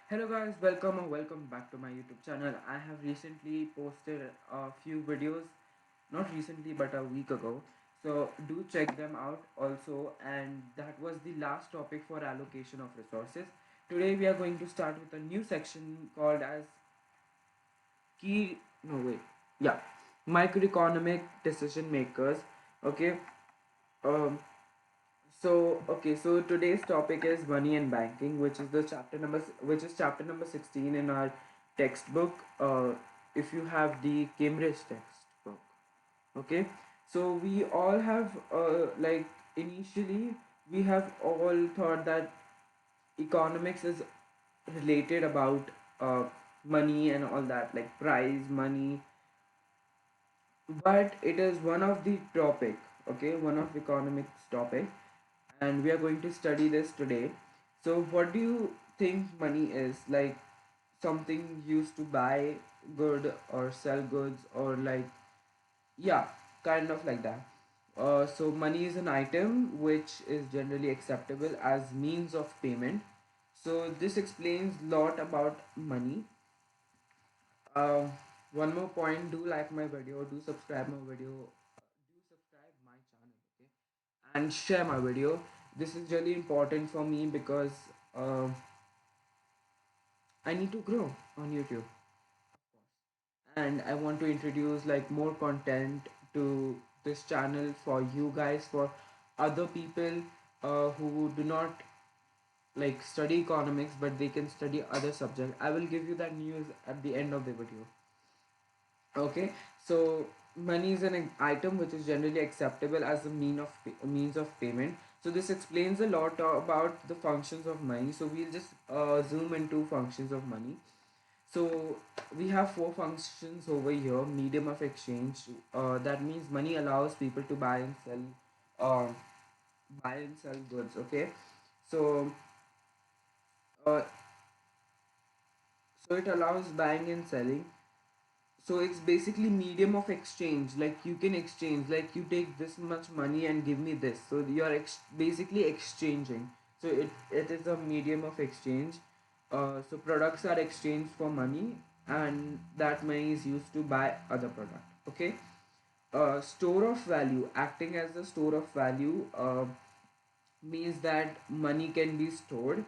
Hello guys, welcome or welcome back to my YouTube channel. I have recently posted a few videos, not recently but a week ago. So do check them out also, and that was the last topic for allocation of resources. Today we are going to start with a new section called as key no wait yeah microeconomic decision makers. Okay. um so today's topic is money and banking, which is the chapter number 16 in our textbook. If you have the Cambridge textbook, okay. So we all have initially we have all thought that economics is related about money and all that, like price, money, but it is one of the topic, okay, one of economics topic, and we are going to study this today. So what do you think money is? Like something used to buy good or sell goods, or like, yeah, kind of like that. So money is an item which is generally acceptable as means of payment. So this explains lot about money. um, One more point, do like my video, do subscribe my video, do subscribe my channel, okay, and share my video. This is really important for me because uh, I need to grow on YouTube, and I want to introduce like more content to this channel for you guys, for other people who do not like study economics but they can study other subject. I will give you that news at the end of the video. Okay, so money is an item which is generally acceptable as a means of payment. So this explains a lot about the functions of money. So we'll just zoom into functions of money. So we have four functions over here. Medium of exchange. That means money allows people to uh, buy and sell goods. Okay, so uh, so it allows buying and selling. So it's basically medium of exchange, like you can exchange, like you take this much money and give me this, so you're basically exchanging. So it is a medium of exchange. So products are exchanged for money, and that money is used to buy other product. Okay. Store of value, acting as a store of value, means that money can be stored.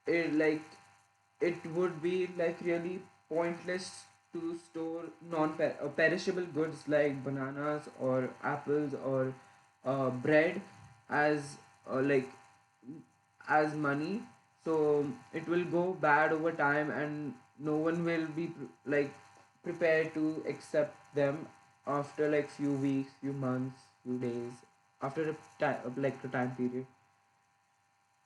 It would be like really pointless to store non-perishable goods like bananas or apples or bread as like as money. So it will go bad over time, and no one will be like prepared to accept them after like few weeks, few months, few days, after a time, like a time period.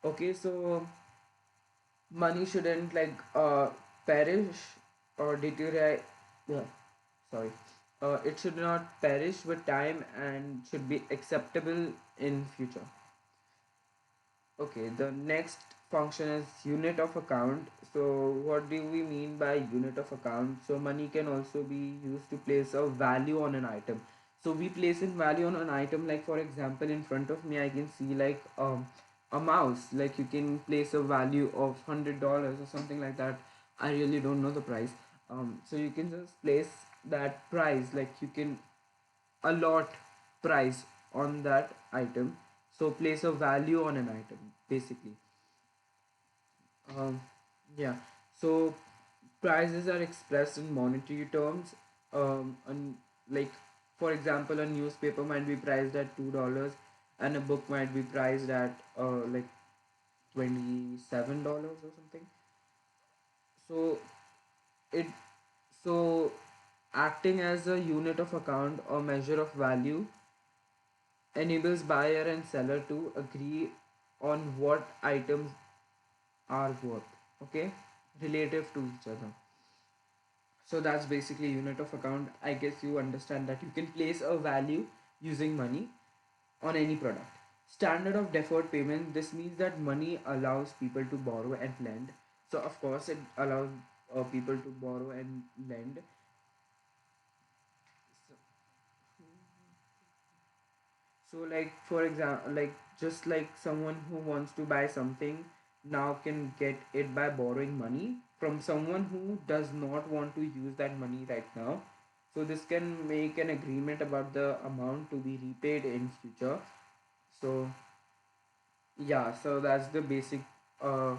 Okay, so money shouldn't perish or deteriorate. Yeah, sorry. It should not perish with time and should be acceptable in future. Okay, the next function is unit of account. So what do we mean by unit of account? So money can also be used to place a value on an item. So we place in value on an item, like for example in front of me I can see like a mouse. Like you can place a value of $100 or something like that. I really don't know the price. So you can just place that price, like you can allot price on that item. So place a value on an item basically. um, yeah, so prices are expressed in monetary terms. And like for example a newspaper might be priced at $2, and a book might be priced at like $27 or something. So it so acting as a unit of account or measure of value enables buyer and seller to agree on what items are worth, okay, relative to each other. So that's basically unit of account. I guess you understand that you can place a value using money on any product. Standard of deferred payment, this means that money allows people to borrow and lend. So of course it allows people to borrow and lend. So, so like for example, like just like someone who wants to buy something, now can get it by borrowing money from someone who does not want to use that money right now. So this can make an agreement about the amount to be repaid in future. So yeah, so that's the basic uh,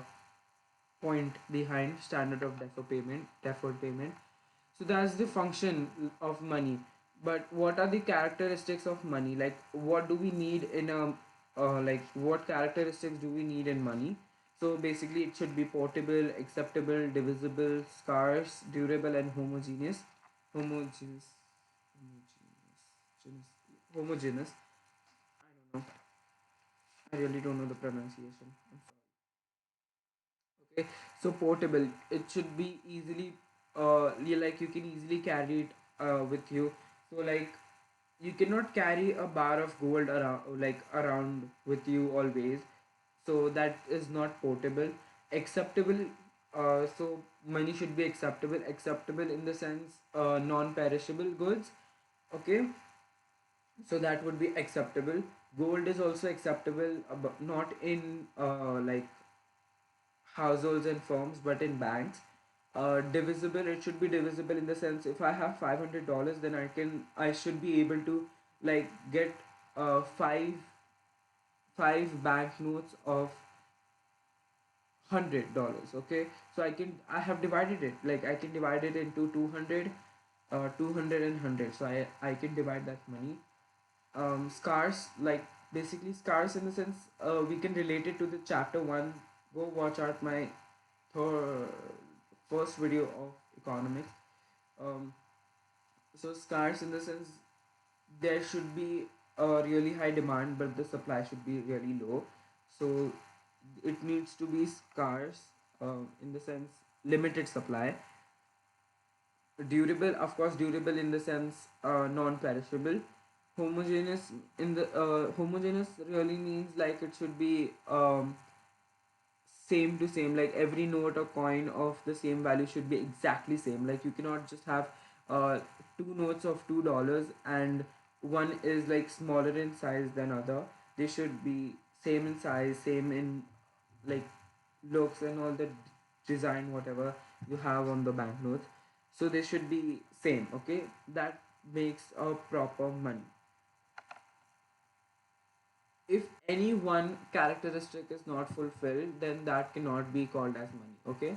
point behind standard of deferred payment. So that's the function of money. But what are the characteristics of money? Like, what do we need in a like what characteristics do we need in money? So basically, it should be portable, acceptable, divisible, scarce, durable, and homogeneous. Homogeneous, homogeneous. I don't know. I really don't know the pronunciation. I'm sorry. Okay, so portable, it should be easily like you can easily carry it with you. So like you cannot carry a bar of gold around with you always, so that is not portable. Acceptable, so money should be acceptable in the sense non-perishable goods. Okay, so that would be acceptable. Gold is also acceptable, but not in households and firms, but in banks. Divisible, it should be divisible in the sense if I have $500, then I should be able to like get five banknotes of $100. Okay, so I have divided it, like I can divide it into 200, 200 and 100. So I can divide that money. Scars, like basically scars in the sense we can relate it to the chapter 1. Go watch out my third first video of economics. um, so scars in the sense there should be a really high demand but the supply should be really low. So it needs to be scarce, in the sense limited supply. Durable, of course, durable in the sense non-perishable. Homogeneous, in the homogeneous really means like it should be same to same, like every note or coin of the same value should be exactly same. Like you cannot just have two notes of $2 and one is like smaller in size than other. They should be same in size, same in like looks and all the design whatever you have on the banknotes. So they should be same. Okay, that makes a proper money. If any one characteristic is not fulfilled, then that cannot be called as money. Okay,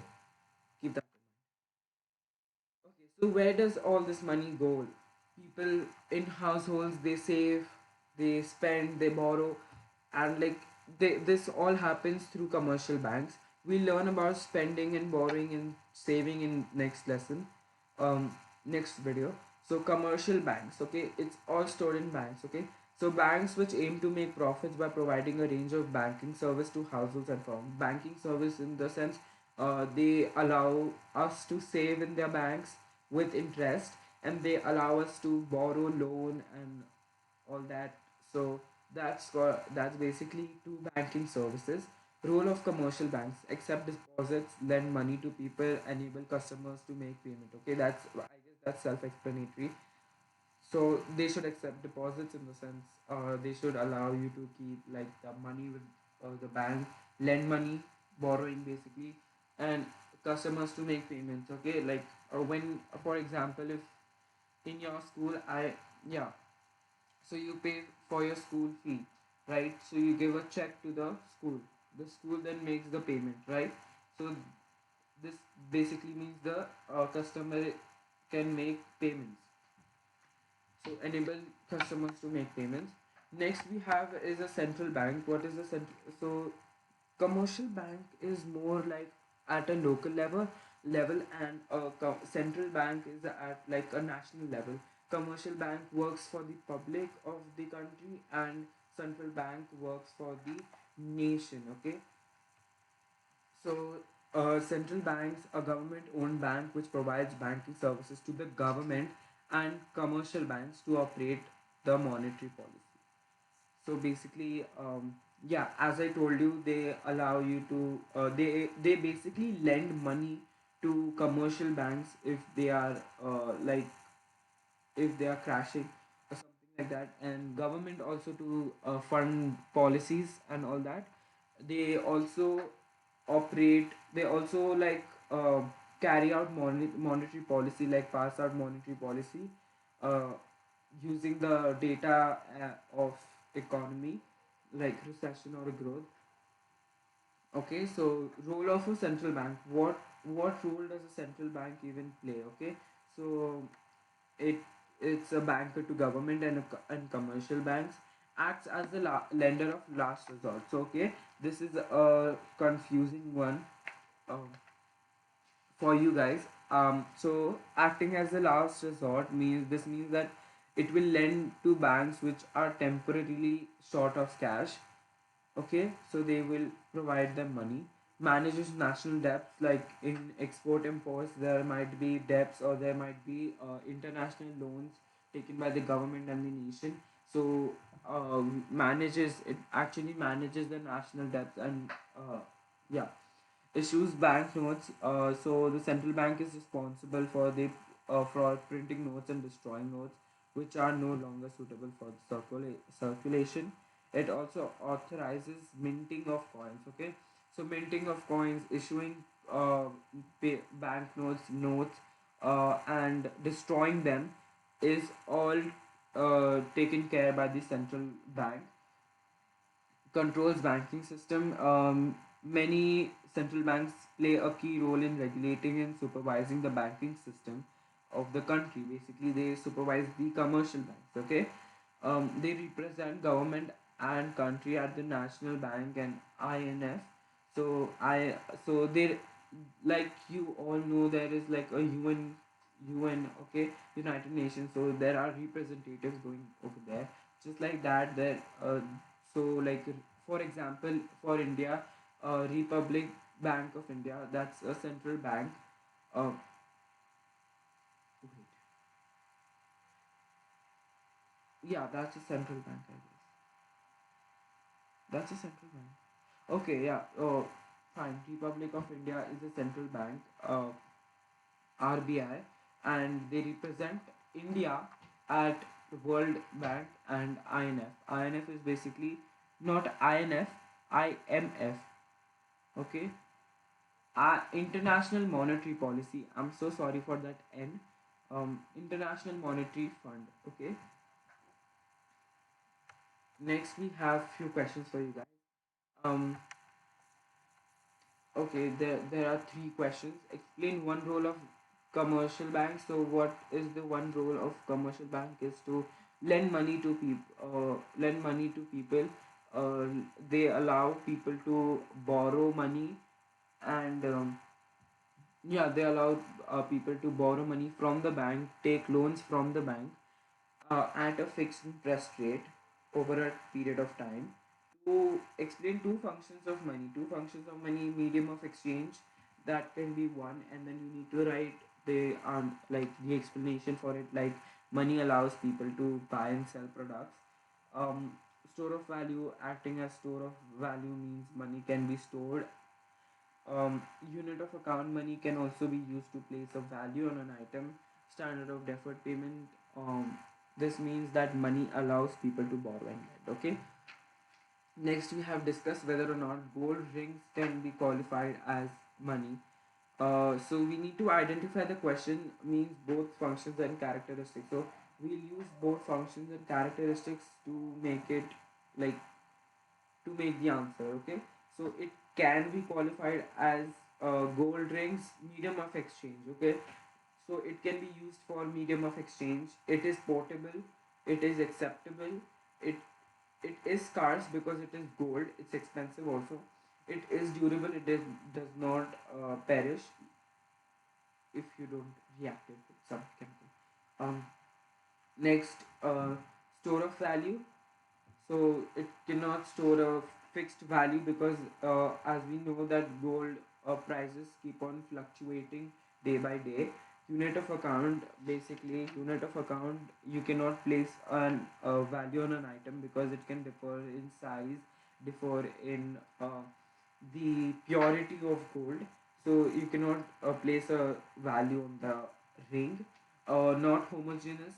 keep that in mind. Okay, so where does all this money go? People in households, they save, they spend, they borrow, and like this all happens through commercial banks. We learn about spending and borrowing and saving in next lesson, um, next video. So commercial banks, okay, it's all stored in banks. Okay, so banks which aim to make profits by providing a range of banking service to households and firms. Banking service in the sense they allow us to save in their banks with interest, and they allow us to borrow loan and all that. So that's basically two banking services. Role of commercial banks: accept deposits, lend money to people, enable customers to make payment. Okay, that's, I guess that's self-explanatory. So they should accept deposits in the sense they should allow you to keep like the money with the bank, lend money, borrowing basically, and customers to make payments. Okay, like when, for example, if in your school, I yeah, so you pay for your school fee, right? So you give a check to the school then makes the payment, right? So this basically means the customer can make payments, so enable customers to make payments. Next we have is a central bank. What is a central? So commercial bank is more like at a local level, and a central bank is at like a national level. Commercial bank works for the public of the country, and central bank works for the nation. Okay, so central banks, a government owned bank which provides banking services to the government, and commercial banks to operate the monetary policy. So basically, yeah, as I told you, they allow you to they basically lend money to commercial banks if they are like if they are crashing or something like that, and government also to fund policies and all that. They also operate. They also like carry out monetary policy, like pass out monetary policy, uh, using the data of economy, like recession or growth. Okay, so role of a central bank. What role does a central bank even play? Okay, so it it's a banker to government and and commercial banks, acts as the lender of last resort. So okay, this is a confusing one for you guys. So acting as the last resort means that it will lend to banks which are temporarily short of cash. Okay, so they will provide them money. Manages national debts, like in export imports there might be debts, or there might be international loans taken by the government and the nation. So manages it actually manages the national debts, and yeah, issues banknotes. So the central bank is responsible for the for printing notes and destroying notes which are no longer suitable for the circulation. It also authorizes minting of coins. Okay, so minting of coins, issuing banknotes, notes, and destroying them is all taken care by the central bank. Controls banking system. Many central banks play a key role in regulating and supervising the banking system of the country. Basically, they supervise the commercial banks. Okay, they represent government and country at the National Bank and INF. So they, like you all know, there is like a UN, okay, United Nations. So there are representatives going over there. Just like that, there. So like for example, for India, Republic Bank of India, that's a central bank. Uh, wait, yeah, that's a central bank, I guess. That's a central bank. Okay, yeah. Oh, fine. Republic of India is a central bank, RBI, and they represent India at the World Bank and INF. INF is basically not INF, IMF. Okay, International Monetary Policy. I'm so sorry for that N. International Monetary Fund. Okay. Next, we have few questions for you guys. Um, Okay, there are three questions. Explain one role of commercial bank. So, what is the one role of commercial bank is to lend money to people. Lend money to people. Uh, they allow people to borrow money, and yeah, they allow people to borrow money from the bank, take loans from the bank at a fixed interest rate over a period of time. To explain two functions of money, medium of exchange, that can be one, and then you need to write the like the explanation for it, like money allows people to buy and sell products. Um, Store of value, acting as store of value means money can be stored. Unit of account, money can also be used to place a value on an item. Standard of deferred payment. This means that money allows people to borrow and lend. Okay. Next, we have discussed whether or not gold rings can be qualified as money. So we need to identify the question means both functions and characteristics. So we'll use both functions and characteristics to make it like to make the answer. Okay, so it can be qualified as gold rings medium of exchange. Okay, so it can be used for medium of exchange. It is portable, it is acceptable, it it is scarce because it is gold, it's expensive also. It is durable, does not perish if you don't react it with some chemical. Next, store of value. So it cannot store a fixed value because as we know that gold prices keep on fluctuating day by day. Unit of account, basically unit of account, you cannot place an value on an item because it can differ in size, differ in the purity of gold. So you cannot place a value on the ring. Not homogeneous,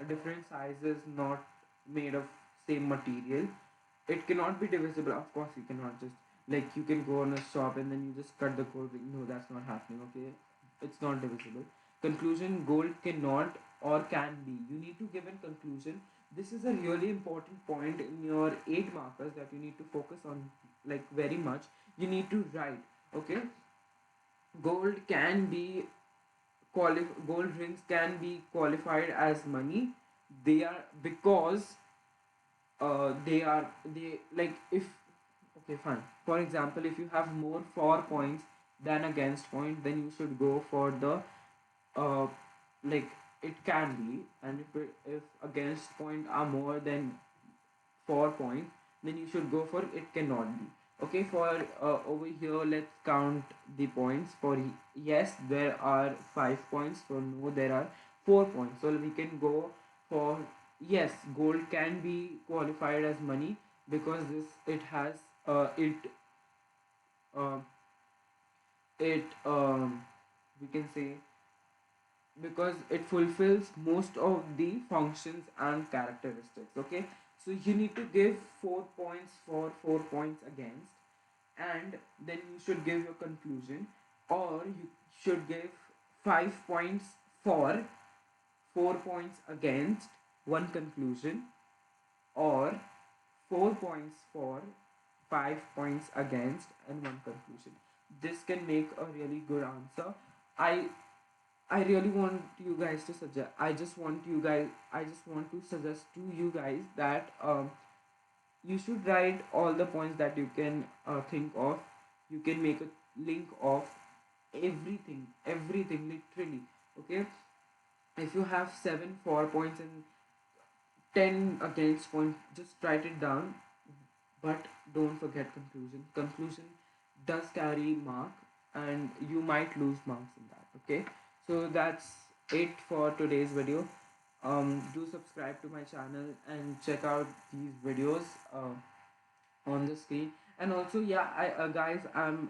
different sizes, not made of same material. It cannot be divisible. Of course, you cannot just Like you can go on a shop and then you just cut the gold ring. No, that's not happening. Okay, it's not divisible. Conclusion: gold cannot or can be. You need to give a conclusion. This is a really important point in your 8 markers that you need to focus on, like very much. You need to write. Okay, gold can be gold rings can be qualified as money. They are because they like if okay fine, for example, if you have more for points than against point, then you should go for the uh like it can be, and if against point are more than 4 points, then you should go for it cannot be. Okay, for over here, let's count the points. For yes, there are 5 points. For no, there are 4 points. So we can go for yes, gold can be qualified as money because this it has uh, it we can say because it fulfills most of the functions and characteristics. Okay, so you need to give 4 points for 4 points against, and then you should give your conclusion, or you should give 5 points for 4 points against one conclusion, or 4 points for 5 points against and one conclusion. This can make a really good answer. I really want you guys to suggest. I just want to suggest to you guys that you should write all the points that you can think of. You can make a link of everything literally. Okay, if you have 7 4 points and 10 against point, just write it down, but don't forget conclusion. Conclusion does carry mark, and you might lose marks in that. Okay, so that's it for today's video. Do subscribe to my channel and check out these videos on the screen. And also, yeah, I guys, I'm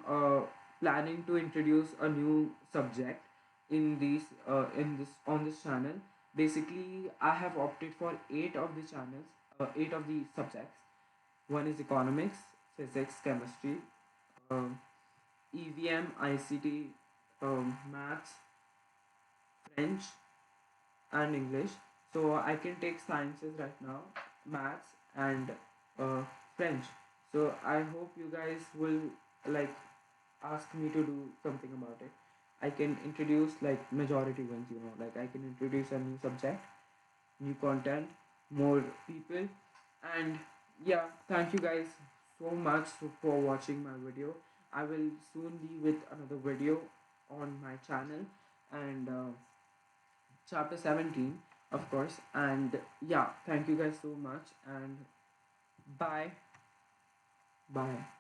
planning to introduce a new subject in this on this channel. Basically, I have opted for 8 of the subjects. One is economics, physics, chemistry, um, EVM, ICT, maths, French, and English. So I can take sciences right now, maths, and uh, French. So I hope you guys will like ask me to do something about it. I can introduce like majority ones, like I can introduce a new subject, new content, more people, and yeah, thank you guys so much for watching my video. I will soon be with another video on my channel, and chapter 17, of course. And yeah, thank you guys so much, and bye bye.